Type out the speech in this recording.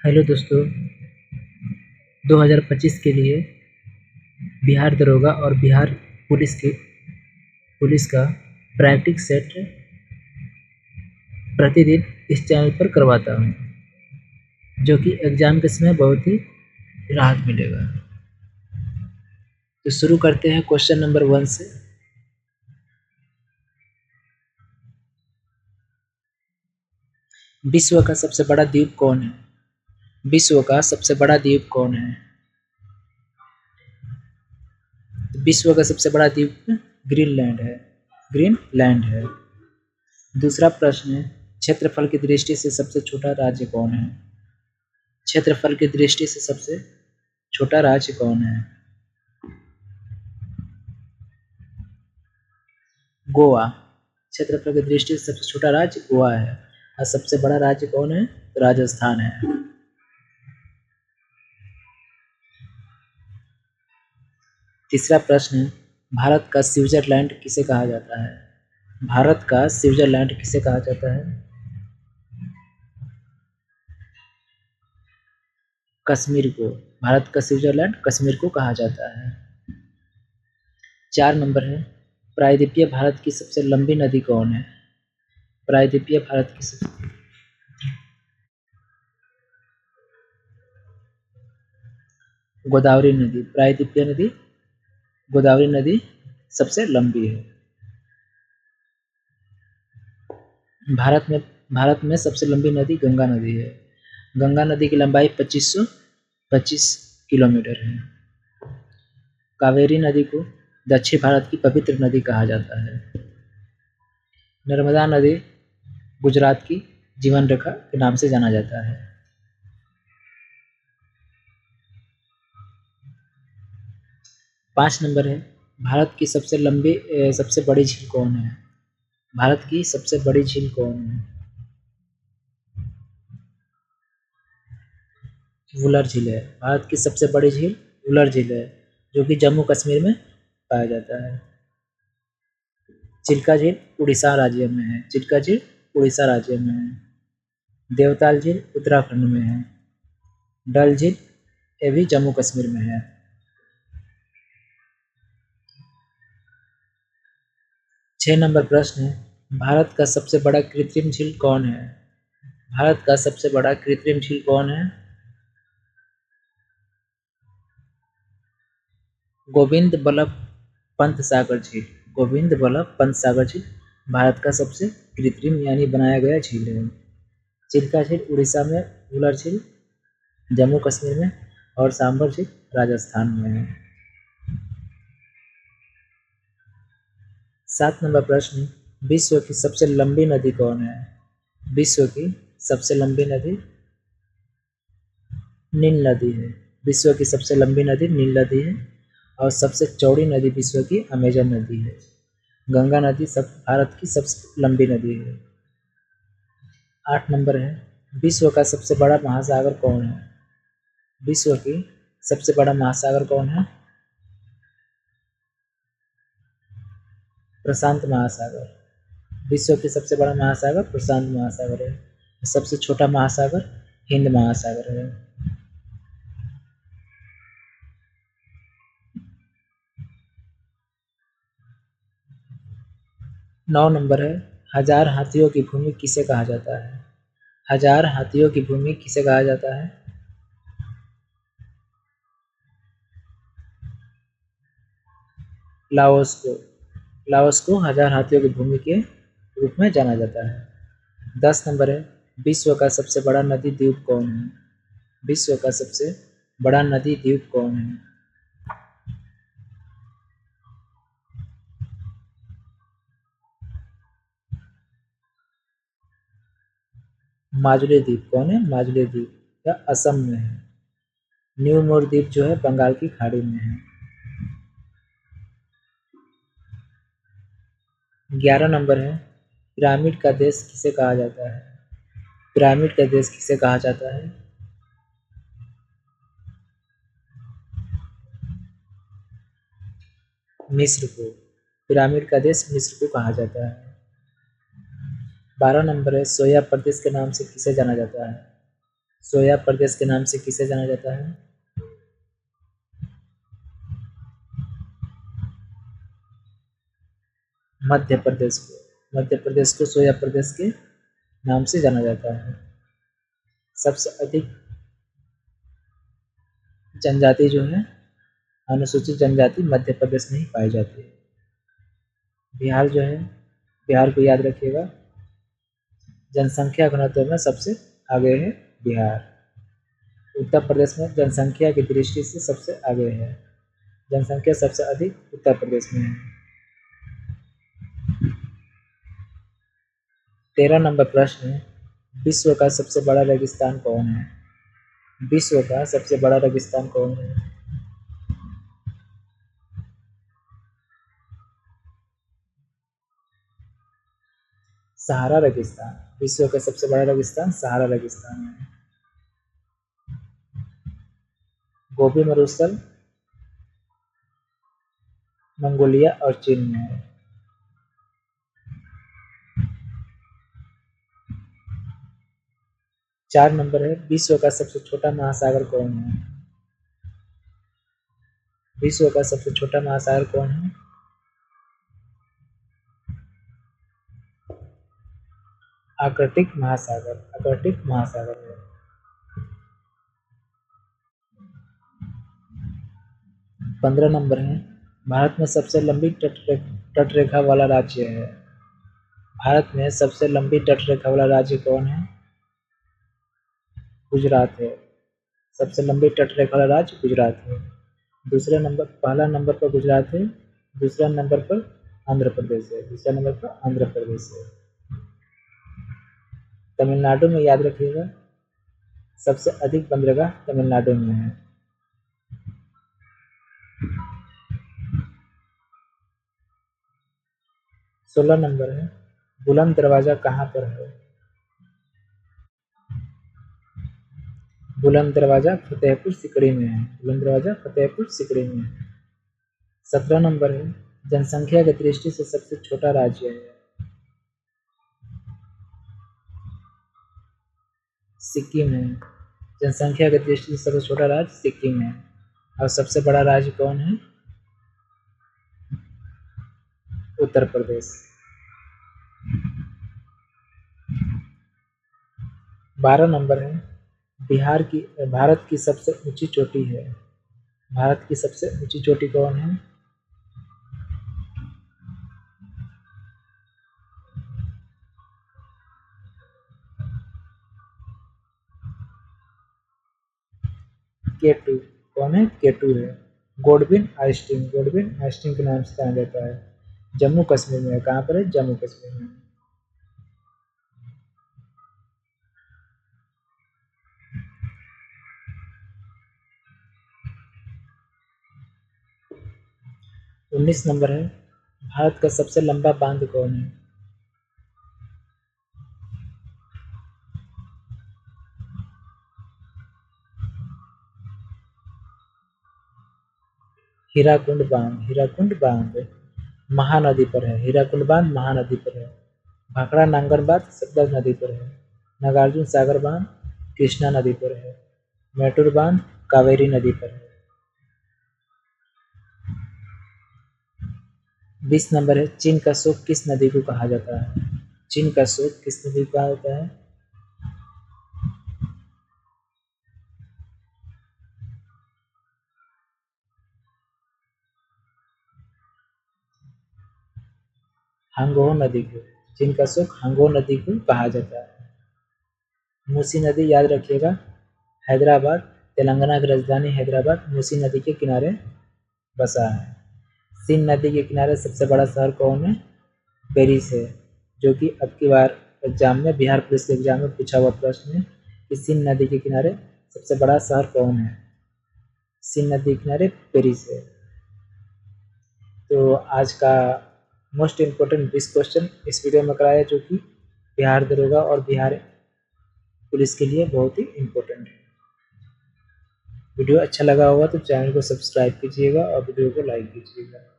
Hello दोस्तों, 2025 के लिए बिहार दरोगा और बिहार पुलिस का प्रैक्टिस सेट प्रतिदिन इस चैनल पर करवाता हूँ, जो कि एग्ज़ाम के समय बहुत ही राहत मिलेगा। तो शुरू करते हैं क्वेश्चन नंबर 1 से। विश्व का सबसे बड़ा द्वीप कौन है? विश्व का सबसे बड़ा द्वीप कौन है? विश्व का सबसे बड़ा द्वीप ग्रीनलैंड है। दूसरा प्रश्न है, क्षेत्रफल की दृष्टि से सबसे छोटा राज्य कौन है? क्षेत्रफल की दृष्टि से सबसे छोटा राज्य कौन है? गोवा। क्षेत्रफल की दृष्टि से सबसे छोटा राज्य गोवा है और सबसे बड़ा राज्य कौन है? तो राजस्थान है। तीसरा प्रश्न है, भारत का स्विट्जरलैंड किसे कहा जाता है? भारत का स्विट्जरलैंड किसे कहा जाता है? कश्मीर को। भारत का स्विट्जरलैंड कश्मीर को कहा जाता है। 4 नंबर है, प्रायद्वीपीय भारत की सबसे लंबी नदी कौन है? प्रायद्वीपीय भारत की सबसे गोदावरी नदी। प्रायद्वीपीय नदी गोदावरी नदी सबसे लंबी है। भारत में सबसे लंबी नदी गंगा नदी है। गंगा नदी की लंबाई 2525 किलोमीटर है। कावेरी नदी को दक्षिण भारत की पवित्र नदी कहा जाता है। नर्मदा नदी गुजरात की जीवन रेखा के नाम से जाना जाता है। पाँच नंबर है, भारत की सबसे बड़ी झील कौन है? भारत की सबसे बड़ी झील कौन है? वुलर झील है। भारत की सबसे बड़ी झील वुलर झील है, जो कि जम्मू कश्मीर में पाया जाता है। चिल्का झील उड़ीसा राज्य में है। चिल्का झील उड़ीसा राज्य में है। देवताल झील उत्तराखंड में है। डल झील ये भी जम्मू कश्मीर में है। छः नंबर प्रश्न है, भारत का सबसे बड़ा कृत्रिम झील कौन है? भारत का सबसे बड़ा कृत्रिम झील कौन है? गोविंद बल्लभ पंत सागर झील। गोविंद बल्लभ पंत सागर झील भारत का सबसे कृत्रिम यानी बनाया गया झील है। चिल्का झील उड़ीसा में, वुलर झील जम्मू कश्मीर में और सांभर झील राजस्थान में है। 7 नंबर प्रश्न, विश्व की सबसे लंबी नदी कौन है? विश्व की सबसे लंबी नदी नील नदी है। विश्व की सबसे लंबी नदी नील नदी है और सबसे चौड़ी नदी विश्व की अमेजन नदी है। गंगा नदी भारत की सबसे लंबी नदी है। 8 नंबर है, विश्व का सबसे बड़ा महासागर कौन है? विश्व की सबसे बड़ा महासागर कौन है? प्रशांत महासागर। विश्व की सबसे बड़ा महासागर प्रशांत महासागर है। सबसे छोटा महासागर हिंद महासागर है। 9 नंबर है, हजार हाथियों की भूमि किसे कहा जाता है? हजार हाथियों की भूमि किसे कहा जाता है? लाओस को। लाओस को हजार हाथियों की भूमि के रूप में जाना जाता है। 10 नंबर है, विश्व का सबसे बड़ा नदी द्वीप कौन है? विश्व का सबसे बड़ा नदी द्वीप कौन है? माजुली द्वीप। कौन है? माजुली द्वीप। यह असम में है। न्यू मोर द्वीप जो है बंगाल की खाड़ी में है। 11 नंबर है, पिरामिड का देश किसे कहा जाता है? पिरामिड का देश किसे कहा जाता है? मिस्र को। पिरामिड का देश मिस्र को कहा जाता है। 12 नंबर है, सोया प्रदेश के नाम से किसे जाना जाता है? सोया प्रदेश के नाम से किसे जाना जाता है? मध्य प्रदेश को। मध्य प्रदेश को सोया प्रदेश के नाम से जाना जाता है। सबसे अधिक जनजाति जो है, अनुसूचित जनजाति मध्य प्रदेश में ही पाई जाती है। बिहार जो है, बिहार को याद रखिएगा, जनसंख्या घनत्व में सबसे आगे है बिहार। उत्तर प्रदेश में जनसंख्या की दृष्टि से सबसे आगे है, जनसंख्या सबसे अधिक उत्तर प्रदेश में है। 13 नंबर प्रश्न है, विश्व का सबसे बड़ा रेगिस्तान कौन है? विश्व का सबसे बड़ा रेगिस्तान कौन है? सहारा रेगिस्तान। विश्व का सबसे बड़ा रेगिस्तान सहारा रेगिस्तान है। गोबी मरुस्थल मंगोलिया और चीन में है। चार नंबर है, विश्व का सबसे छोटा महासागर कौन है? विश्व का सबसे छोटा महासागर कौन है? आर्कटिक महासागर। आर्कटिक महासागर है। 15 नंबर है, भारत में सबसे लंबी तटरेखा वाला राज्य है। भारत में सबसे लंबी तटरेखा वाला राज्य कौन है? गुजरात है। सबसे लंबी तटरेखा वाला राज्य गुजरात है। दूसरे नंबर, पहला नंबर पर गुजरात है, दूसरा नंबर पर आंध्र प्रदेश है। दूसरा नंबर पर आंध्र प्रदेश है। तमिलनाडु में याद रखिएगा, सबसे अधिक बंदरगाह तमिलनाडु में है। 16 नंबर है, बुलंद दरवाजा कहाँ पर है? बुलंद दरवाजा फतेहपुर सिकड़ी में है। बुलंद दरवाजा फतेहपुर सिकड़ी में है। 17 नंबर है, जनसंख्या की दृष्टि से सबसे छोटा राज्य है। सिक्किम है। जनसंख्या की दृष्टि से सबसे छोटा राज्य सिक्किम है। और सबसे बड़ा राज्य कौन है? उत्तर प्रदेश। 12 नंबर है, भारत की सबसे ऊंची चोटी है। भारत की सबसे ऊंची चोटी कौन है? केटू। कौन है? केटू है। Godwin Einstein. गोडविन आइस्टीन के नाम से जाना जाता है। जम्मू कश्मीर में है। कहाँ पर है? जम्मू कश्मीर में। उन्नीस नंबर है, भारत का सबसे लंबा बांध कौन है? हीराकुंड बांध। हीराकुंड बांध महानदी पर है। हीराकुंड बांध महानदी पर है। भाखड़ा नांगल बांध सतलज नदी पर है। नागार्जुन सागर बांध कृष्णा नदी पर है। मैटूर बांध कावेरी नदी पर है। 20 नंबर है, चीन का शोक किस नदी को कहा जाता है? चीन का शोक किस नदी को कहा जाता है? हांगो नदी को। चीन का शोक हांगो नदी को कहा जाता है। मूसी नदी याद रखिएगा, हैदराबाद, तेलंगाना की राजधानी हैदराबाद मूसी नदी के किनारे बसा है। सिंध नदी के किनारे सबसे बड़ा शहर कौन है? पेरिस है। जो कि अब की बार एग्जाम में, बिहार पुलिस के एग्जाम में पूछा हुआ प्रश्न है कि सिंध नदी के किनारे सबसे बड़ा शहर कौन है? सिंध नदी के किनारे पेरिस है। तो आज का मोस्ट इम्पोर्टेंट 20 क्वेश्चन इस वीडियो में कराया, जो कि बिहार दरोगा और बिहार पुलिस के लिए बहुत ही इम्पोर्टेंट है। वीडियो अच्छा लगा होगा तो चैनल को सब्सक्राइब कीजिएगा और वीडियो को लाइक कीजिएगा।